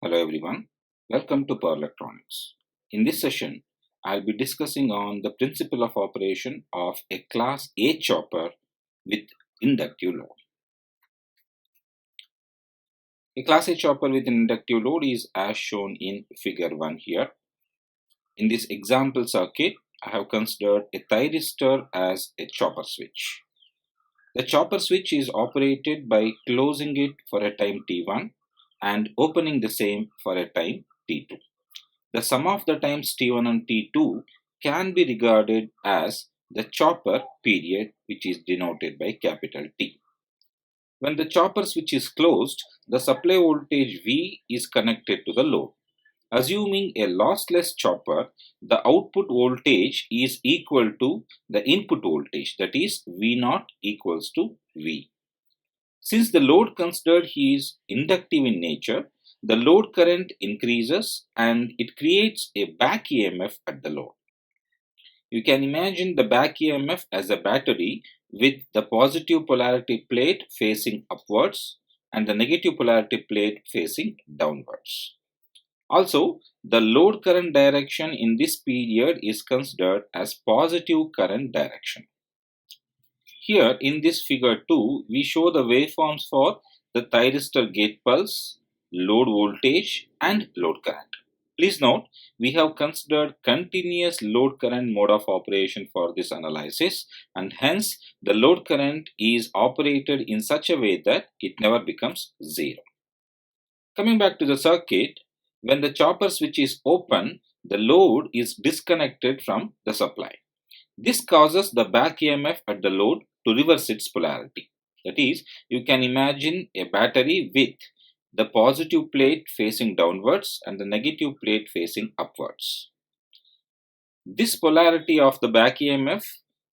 Hello everyone, welcome to Power Electronics. In this session, I'll be discussing on the principle of operation of a class A chopper with inductive load. A class A chopper with an inductive load is as shown in figure 1 here. In this example circuit, I have considered a thyristor as a chopper switch. The chopper switch is operated by closing it for a time t1 and opening the same for a time t2. The sum of the times t1 and t2 can be regarded as the chopper period, which is denoted by capital T. When the chopper switch is closed, the supply voltage V is connected to the load. Assuming a lossless chopper, the output voltage is equal to the input voltage, that is V0 equals to V. Since the load considered is inductive in nature, the load current increases and it creates a back EMF at the load. You can imagine the back EMF as a battery with the positive polarity plate facing upwards and the negative polarity plate facing downwards. Also, the load current direction in this period is considered as positive current direction. Here in this figure 2, we show the waveforms for the thyristor gate pulse, load voltage and load current. Please note, we have considered continuous load current mode of operation for this analysis, and hence the load current is operated in such a way that it never becomes zero. Coming back to the circuit, when the chopper switch is open, the load is disconnected from the supply. This causes the back EMF at the load to reverse its polarity. That is, you can imagine a battery with the positive plate facing downwards and the negative plate facing upwards. This polarity of the back EMF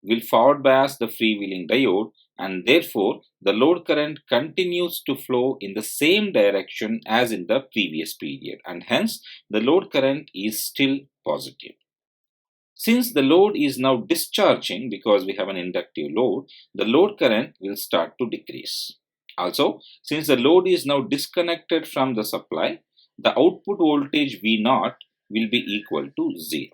will forward bias the freewheeling diode, and therefore the load current continues to flow in the same direction as in the previous period, and hence the load current is still positive. Since the load is now discharging because we have an inductive load, the load current will start to decrease. Also, since the load is now disconnected from the supply, the output voltage V0 will be equal to 0.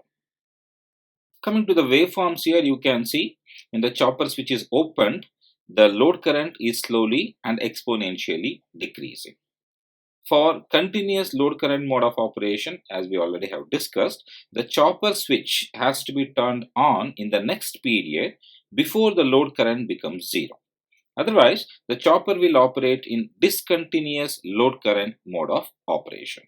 Coming to the waveforms here, you can see when the chopper switch is opened, the load current is slowly and exponentially decreasing. For continuous load current mode of operation, as we already have discussed, the chopper switch has to be turned on in the next period before the load current becomes 0. Otherwise, the chopper will operate in discontinuous load current mode of operation.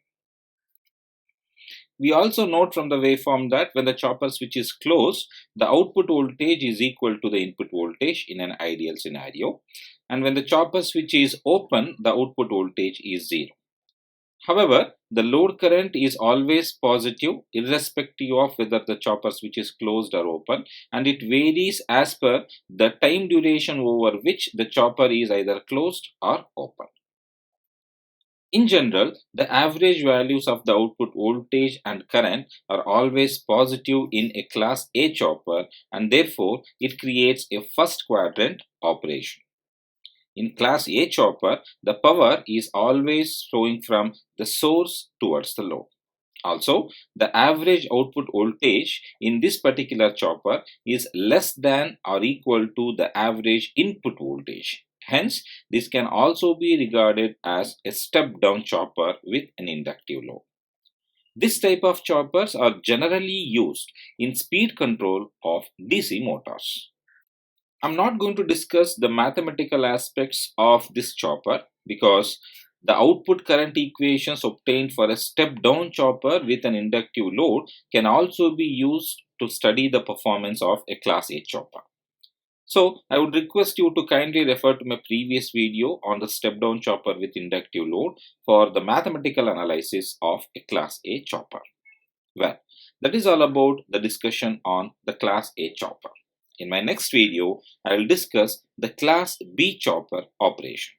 We also note from the waveform that when the chopper switch is closed, the output voltage is equal to the input voltage in an ideal scenario. And when the chopper switch is open, the output voltage is 0. However, the load current is always positive irrespective of whether the chopper switch is closed or open, and it varies as per the time duration over which the chopper is either closed or open. In general, the average values of the output voltage and current are always positive in a class A chopper, and therefore it creates a first quadrant operation. In class A chopper, the power is always flowing from the source towards the load. Also, the average output voltage in this particular chopper is less than or equal to the average input voltage. Hence, this can also be regarded as a step-down chopper with an inductive load. This type of choppers are generally used in speed control of DC motors. I'm not going to discuss the mathematical aspects of this chopper because the output current equations obtained for a step-down chopper with an inductive load can also be used to study the performance of a class A chopper. So, I would request you to kindly refer to my previous video on the step-down chopper with inductive load for the mathematical analysis of a class A chopper. Well, that is all about the discussion on the class A chopper. In my next video, I will discuss the class B chopper operation.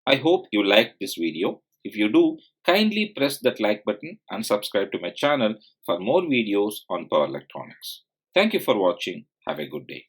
I hope you liked this video. If you do, kindly press that like button and subscribe to my channel for more videos on power electronics. Thank you for watching. Have a good day.